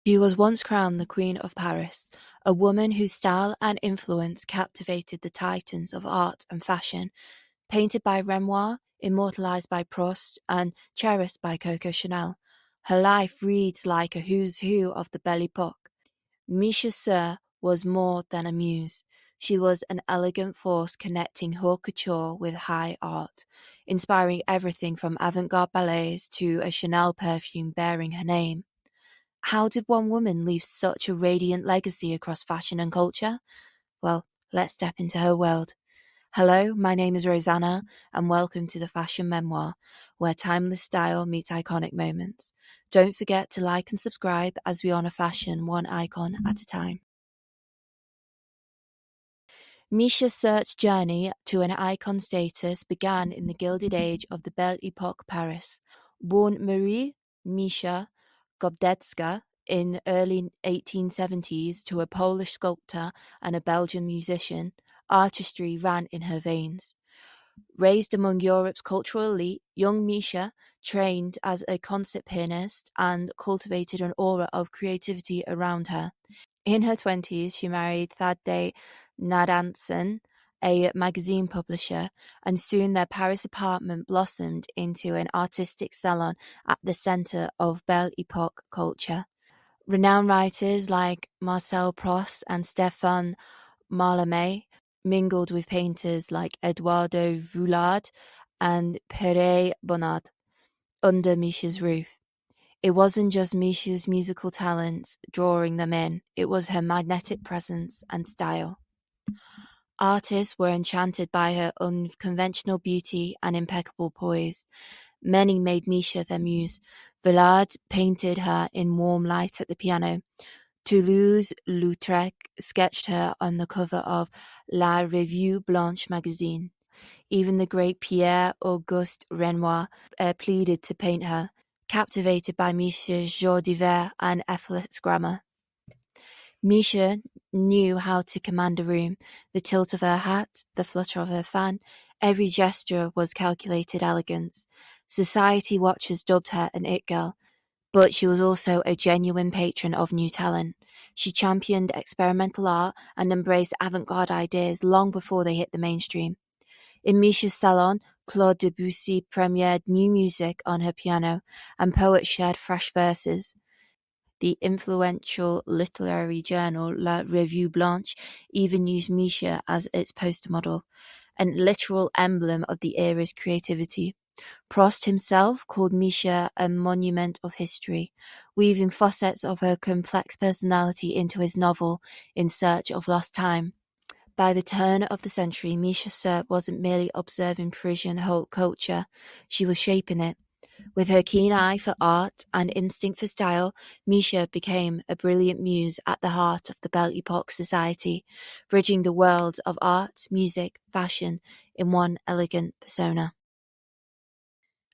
She was once crowned the Queen of Paris, a woman whose style and influence captivated the titans of art and fashion, painted by Renoir, immortalized by Proust, and cherished by Coco Chanel. Her life reads like a who's who of the Belle Époque. Misia Sert was more than a muse. She was an elegant force connecting haute couture with high art, inspiring everything from avant-garde ballets to a Chanel perfume bearing her name. How did one woman leave such a radiant legacy across fashion and culture? Well, let's step into her world. Hello, my name is Rosanna, and welcome to the Fashion Memoir, where timeless style meets iconic moments. Don't forget to like and subscribe as we honor fashion one icon at a time. Misia Sert's journey to an icon status began in the Gilded Age of the Belle Époque Paris. Born Marie Misia Godecka in early 1870s to a Polish sculptor and a Belgian musician, artistry ran in her veins. Raised among Europe's cultural elite, young Misia trained as a concert pianist and cultivated an aura of creativity around her. In her 20s, she married Thaddeus Nadanson, a magazine publisher, and soon their Paris apartment blossomed into an artistic salon at the center of Belle Époque culture. Renowned writers like Marcel Proust and Stéphane Mallarmé mingled with painters like Eduardo Voulard and Pierre Bonnard under Misia's roof. It wasn't just Misia's musical talents drawing them in, it was her magnetic presence and style. Artists were enchanted by her unconventional beauty and impeccable poise. Many made Misia their muse. Voulard painted her in warm light at the piano. Toulouse-Lautrec sketched her on the cover of La Revue Blanche magazine. Even the great Pierre-Auguste Renoir pleaded to paint her, captivated by Misia's joie de vivre and effortless grammar. Misia knew how to command a room. The tilt of her hat, the flutter of her fan, every gesture was calculated elegance. Society watchers dubbed her an it girl, but she was also a genuine patron of new talent. She championed experimental art and embraced avant-garde ideas long before they hit the mainstream. In Misia's salon, Claude Debussy premiered new music on her piano, and poets shared fresh verses. The influential literary journal La Revue Blanche even used Misia as its poster model, a literal emblem of the era's creativity. Proust himself called Misia a monument of history, weaving facets of her complex personality into his novel In Search of Lost Time. By the turn of the century, Misia Sert wasn't merely observing Parisian haute culture, she was shaping it. With her keen eye for art and instinct for style, Misia became a brilliant muse at the heart of the Belle Époque society, bridging the worlds of art, music, fashion in one elegant persona.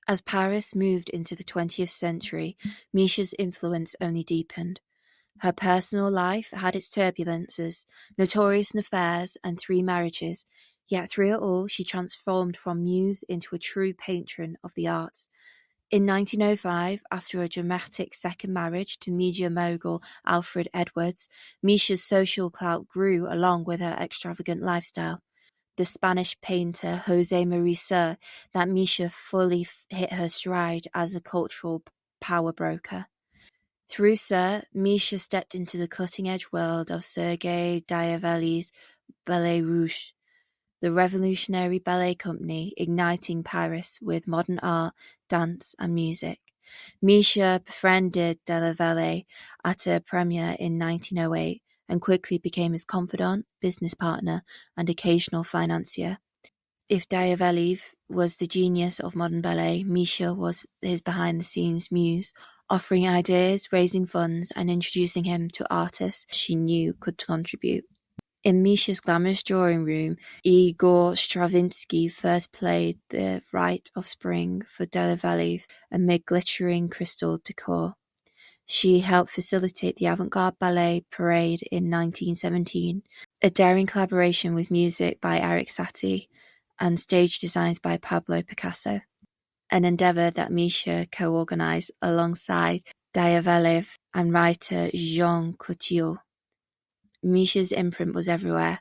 As Paris moved into the 20th century, Misia's influence only deepened. Her personal life had its turbulences, notorious affairs, and 3 marriages, yet through it all she transformed from muse into a true patron of the arts. In 1905, after a dramatic second marriage to media mogul Alfred Edwards, Misia's social clout grew along with her extravagant lifestyle. The Spanish painter José María Sert that Misia fully hit her stride as a cultural power broker. Through Sert, Misia stepped into the cutting-edge world of Sergei Diaghilev's Ballets Russes, the revolutionary ballet company igniting Paris with modern art, dance, and music. Misia befriended Diaghilev at a premiere in 1908 and quickly became his confidant, business partner, and occasional financier. If Diaghilev was the genius of modern ballet, Misia was his behind-the-scenes muse, offering ideas, raising funds, and introducing him to artists she knew could contribute. In Misia's glamorous drawing room, Igor Stravinsky first played The Rite of Spring for Diaghilev amid glittering crystal decor. She helped facilitate the avant-garde ballet parade in 1917, a daring collaboration with music by Eric Satie and stage designs by Pablo Picasso, an endeavor that Misia co-organized alongside Diaghilev, and writer Jean Cocteau. Misia's imprint was everywhere.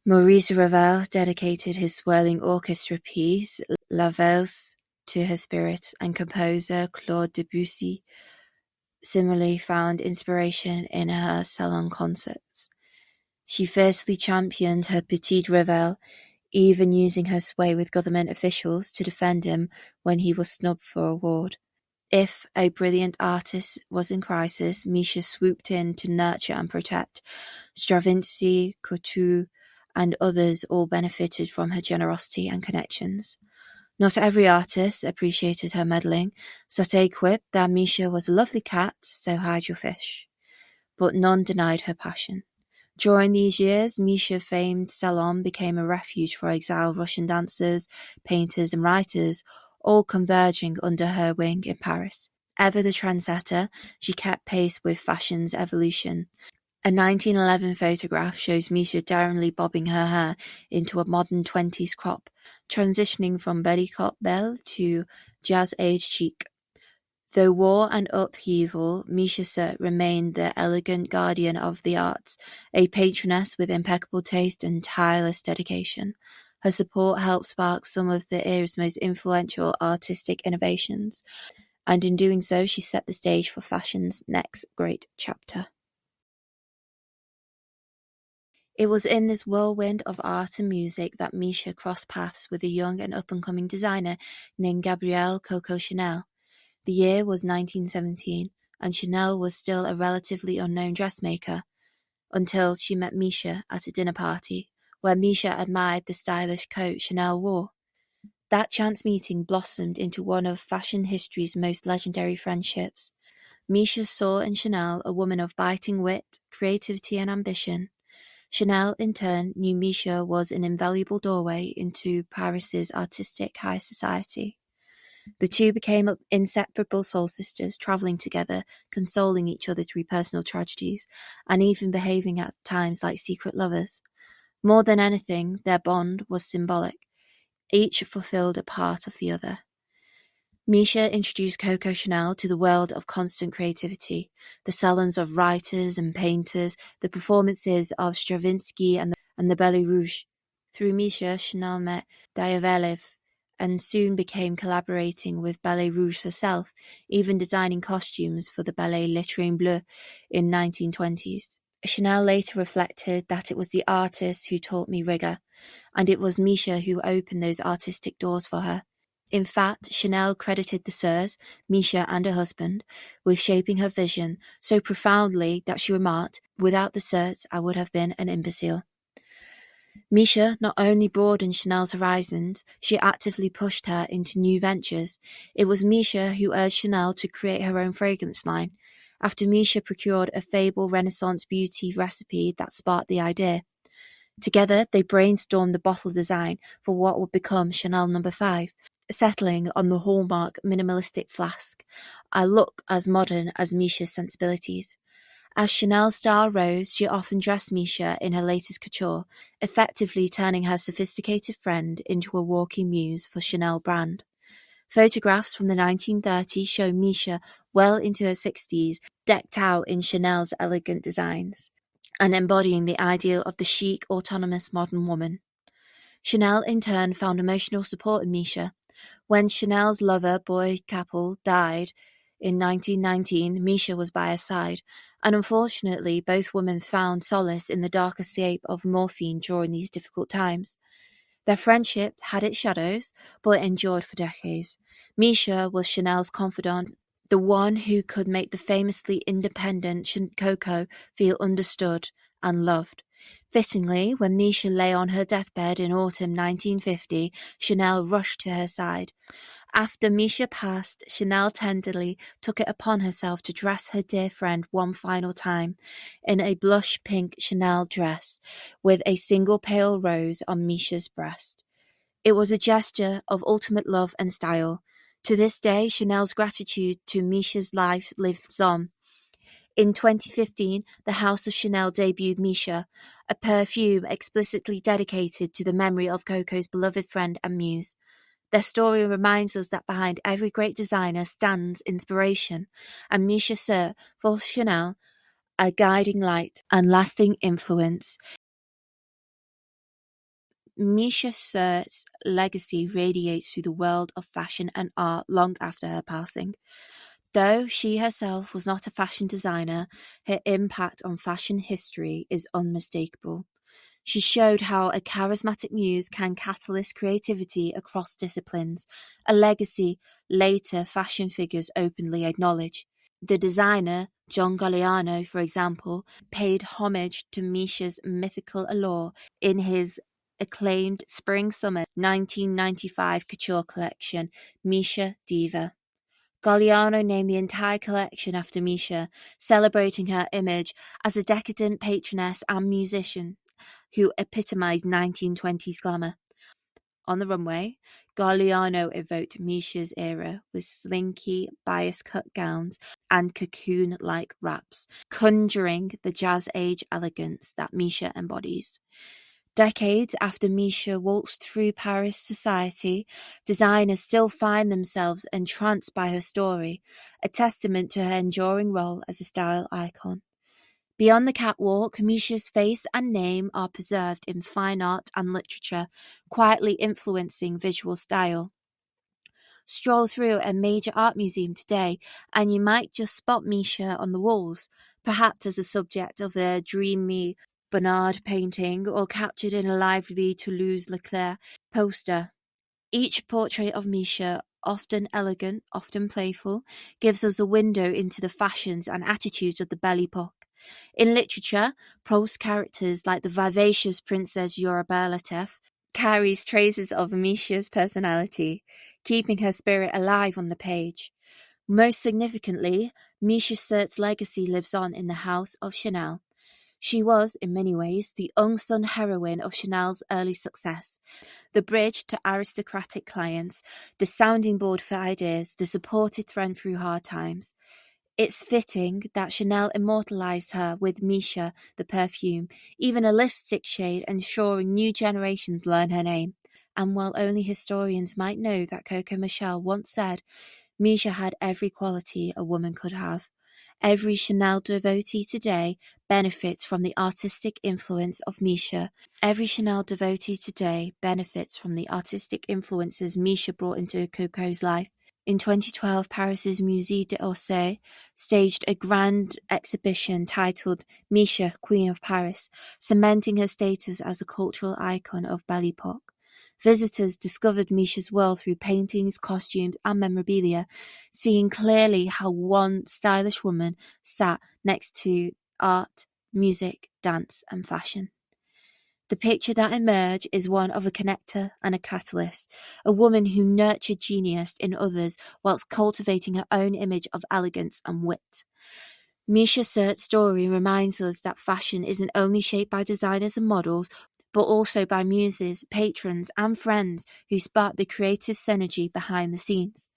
Maurice Ravel dedicated his swirling orchestra piece, La Valse, to her spirit, and composer Claude Debussy similarly found inspiration in her salon concerts. She fiercely championed her Petite Ravel, even using her sway with government officials to defend him when he was snubbed for award. If a brilliant artist was in crisis, Misia swooped in to nurture and protect. Stravinsky, Cocteau, and others all benefited from her generosity and connections. Not every artist appreciated her meddling. Sauté quipped that Misia was a lovely cat, so hide your fish. But none denied her passion. During these years, Misia's famed salon became a refuge for exiled Russian dancers, painters, and writers, all converging under her wing in Paris. Ever the trendsetter, she kept pace with fashion's evolution. A 1911 photograph shows Misia daringly bobbing her hair into a modern 20s crop, transitioning from Belle Époque Paris to jazz-age chic. Though war and upheaval, Misia Sert remained the elegant guardian of the arts, a patroness with impeccable taste and tireless dedication. Her support helped spark some of the era's most influential artistic innovations, and in doing so, she set the stage for fashion's next great chapter. It was in this whirlwind of art and music that Misia crossed paths with a young and up-and-coming designer named Gabrielle Coco Chanel. The year was 1917, and Chanel was still a relatively unknown dressmaker, until she met Misia at a dinner party, where Misia admired the stylish coat Chanel wore. That chance meeting blossomed into one of fashion history's most legendary friendships. Misia saw in Chanel a woman of biting wit, creativity, and ambition. Chanel, in turn, knew Misia was an invaluable doorway into Paris's artistic high society. The two became inseparable soul sisters, travelling together, consoling each other through personal tragedies, and even behaving at times like secret lovers. More than anything, their bond was symbolic. Each fulfilled a part of the other. Misia introduced Coco Chanel to the world of constant creativity, the salons of writers and painters, the performances of Stravinsky and the Ballets Russes. Through Misia, Chanel met Diaghilev and soon became collaborating with Ballets Russes herself, even designing costumes for the ballet Le Train Bleu in 1920s. Chanel later reflected that it was the artist who taught me rigor, and it was Misia who opened those artistic doors for her. In fact, Chanel credited the Serts, Misia and her husband, with shaping her vision so profoundly that she remarked, "Without the Serts, I would have been an imbecile." Misia not only broadened Chanel's horizons, she actively pushed her into new ventures. It was Misia who urged Chanel to create her own fragrance line, after Misia procured a fabled Renaissance beauty recipe that sparked the idea. Together, they brainstormed the bottle design for what would become Chanel No. 5, settling on the hallmark minimalistic flask, a look as modern as Misia's sensibilities. As Chanel's style rose, she often dressed Misia in her latest couture, effectively turning her sophisticated friend into a walking muse for Chanel brand. Photographs from the 1930s show Misia well into her 60s, decked out in Chanel's elegant designs, and embodying the ideal of the chic, autonomous modern woman. Chanel, in turn, found emotional support in Misia. When Chanel's lover, Boyd Capel, died in 1919, Misia was by her side, and unfortunately both women found solace in the dark escape of morphine during these difficult times. Their friendship had its shadows, but it endured for decades. Misia was Chanel's confidant, the one who could make the famously independent Coco feel understood and loved. Fittingly, when Misia lay on her deathbed in autumn 1950, Chanel rushed to her side. After Misia passed, Chanel tenderly took it upon herself to dress her dear friend one final time in a blush pink Chanel dress with a single pale rose on Misia's breast. It was a gesture of ultimate love and style. To this day, Chanel's gratitude to Misia's life lives on. In 2015, the House of Chanel debuted Misia, a perfume explicitly dedicated to the memory of Coco's beloved friend and muse. Their story reminds us that behind every great designer stands inspiration, and Misia Sert for Chanel, a guiding light and lasting influence. Misia Sert's legacy radiates through the world of fashion and art long after her passing. Though she herself was not a fashion designer, her impact on fashion history is unmistakable. She showed how a charismatic muse can catalyze creativity across disciplines, a legacy later fashion figures openly acknowledge. The designer, John Galliano, for example, paid homage to Misia's mythical allure in his acclaimed Spring-Summer 1995 couture collection, Misia Diva. Galliano named the entire collection after Misia, celebrating her image as a decadent patroness and musician who epitomized 1920s glamour. On the runway, Galliano evoked Misia's era with slinky, bias-cut gowns and cocoon-like wraps, conjuring the jazz-age elegance that Misia embodies. Decades after Misia waltzed through Paris society, designers still find themselves entranced by her story, a testament to her enduring role as a style icon. Beyond the catwalk, Misia's face and name are preserved in fine art and literature, quietly influencing visual style. Stroll through a major art museum today, and you might just spot Misia on the walls, perhaps as a subject of a dreamy Bonnard painting or captured in a lively Toulouse-Lautrec poster. Each portrait of Misia, often elegant, often playful, gives us a window into the fashions and attitudes of the Belle Époque. In literature, Proust's characters like the vivacious Princess Belle carries traces of Misia's personality, keeping her spirit alive on the page. Most significantly, Misia Sert's legacy lives on in the House of Chanel. She was, in many ways, the unsung heroine of Chanel's early success, the bridge to aristocratic clients, the sounding board for ideas, the supported friend through hard times. It's fitting that Chanel immortalized her with Misia, the perfume, even a lipstick shade, ensuring new generations learn her name. And while only historians might know that Coco Chanel once said, Misia had every quality a woman could have. Every Chanel devotee today benefits from the artistic influence of Misia. Every Chanel devotee today benefits from the artistic influences Misia brought into Coco's life. In 2012, Paris's Musée d'Orsay staged a grand exhibition titled Misia, Queen of Paris, cementing her status as a cultural icon of Belle Époque. Visitors discovered Misia's world through paintings, costumes, and memorabilia, seeing clearly how one stylish woman sat next to art, music, dance, and fashion. The picture that emerged is one of a connector and a catalyst, a woman who nurtured genius in others whilst cultivating her own image of elegance and wit. Misia Sert's story reminds us that fashion isn't only shaped by designers and models, but also by muses, patrons, and friends who sparked the creative synergy behind the scenes.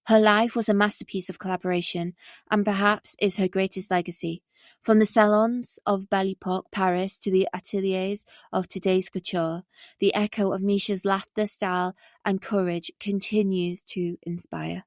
Her life was a masterpiece of collaboration, and perhaps is her greatest legacy. From the salons of Belle Époque Paris to the ateliers of today's couture, the echo of Misia's laughter, style, and courage continues to inspire.